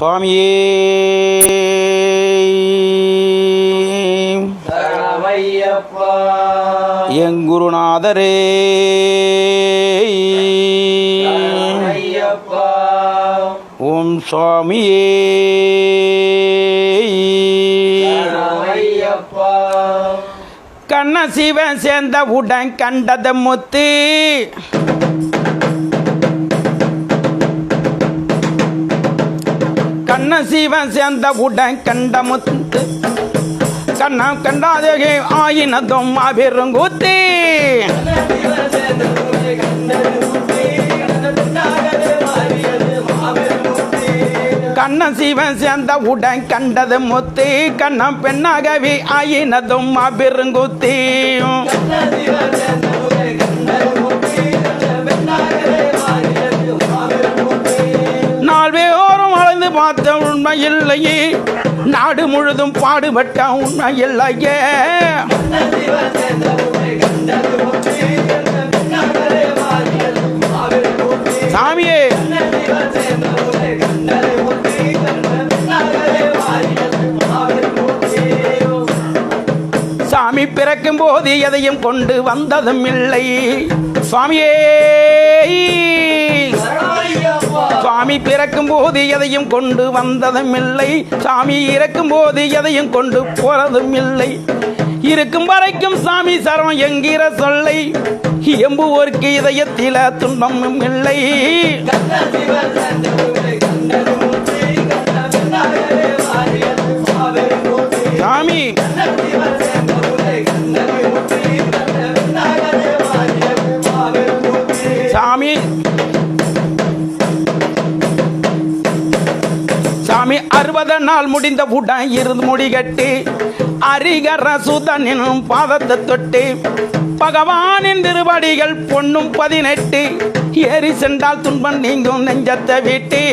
சுவாமியே சரணமையப்பா என் குருநாதரே சரணமையப்பா ஓம் சுவாமியே சரணமையப்பா கண்ண சிவன் சேர்ந்த உடன் கண்டத முத்து கண்ண சிவன் சேர்ந்த உடன் கண்ட முத்து கண்ணா கண்டாதே ஆயினதும் அபிருங்கூத்தி கண்ண சிவன் சேர்ந்த உடன் கண்டது முத்து கண்ணம் பெண்ணாகவே ஆயினதும் அபிருங்கூத்தி நால்வேரோரும் வளர்ந்து பார்த்த உண்மை இல்லையே நாடு முழுதும் பாடுபட்ட உண்மை இல்லையே சாமியே சாமி பிறக்கும் போது எதையும் கொண்டு வந்ததும் இல்லை சுவாமியே சுவாமி பிறக்கும் போது எதையும் கொண்டு வந்ததும் இல்லை சாமி இறக்கும் போது எதையும் கொண்டு போறதும் இல்லை இருக்கும் வரைக்கும் சாமி சரணம் என்கிற சொல்லை எம்புவோருக்கு இதயத்தில துன்பமும் இல்லை சாமி சாமி சாமி 60 நாள் முடிந்த உடன் இருந்து முடிகட்டு அரிகர சுதனின் பாதத்தை தொட்டு பகவானின் திருவடிகள் பொன்னும் 18 ஏறி சென்றால் துன்பம் நீங்கும் நெஞ்சத்தை விட்டு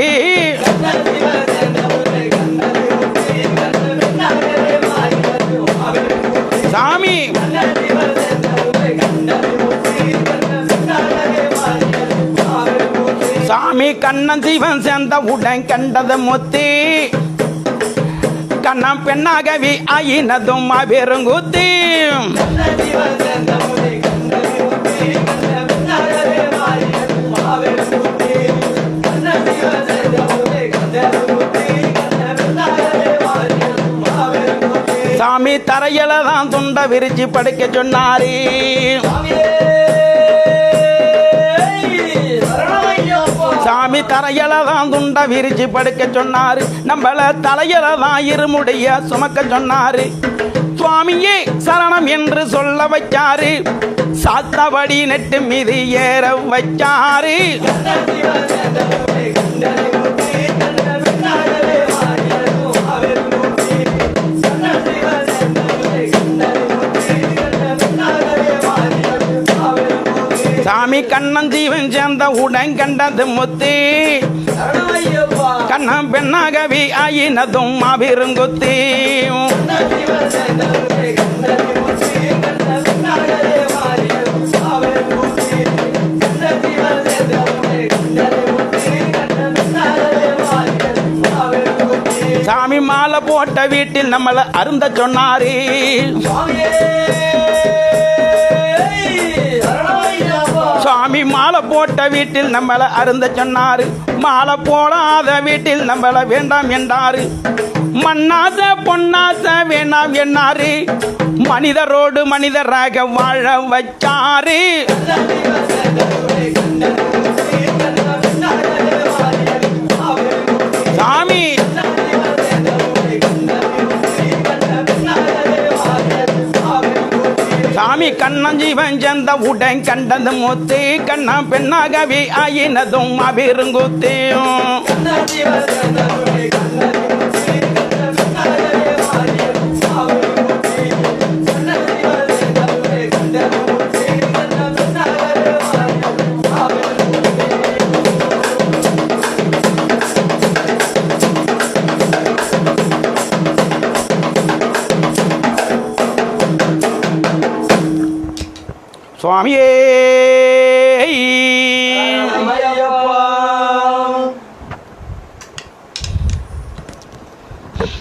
சாமி சாமி கண்ணன் சிவன் சேர்ந்த உடன் கண்டத முத்தி கண்ணம் பெண்ணாகவே ஆயினதும் அபிருங்கூத்தி சாமி தரையில தான் துண்ட விரிச்சு படுக்க சொன்னாரு சாமி தரையில தான் துண்ட விரிச்சு படுக்க சொன்னாரு நம்மள தலையில தான் இருமுடைய சுமக்க சொன்னாரு சுவாமியே சரணம் என்று சொல்ல வைச்சாரு சாத்தபடி நெட்டு மீது ஏற வைச்சாரு சாமி கண்ணன் ஜீவன் சேர்ந்த உடன் கண்டது முத்து கண்ணம் பெண்ணாகவே ஆயினதும் அபிருங்குத்தி சாமி மாலை போட்ட வீட்டில் நம்மள அருந்த சொன்னாரு சாமி மாலை போட்ட வீட்டில் நம்மள அருந்த சொன்னாரு மாலை போடாத வீட்டில் நம்மள வேண்டாம் என்றாரு மண்ணாச பொன்னாச வேண்டாம் என்னாரு மனிதரோடு மனிதராக வாழ வச்சாரு சாமி சாமி கண்ணன் ஜீவன் சேர்ந்த உடன் கண்டது முத்து கண்ணா பெண்ணாகவே ஆயினதும் அபிருங்கூத்தியும் சுவாமியே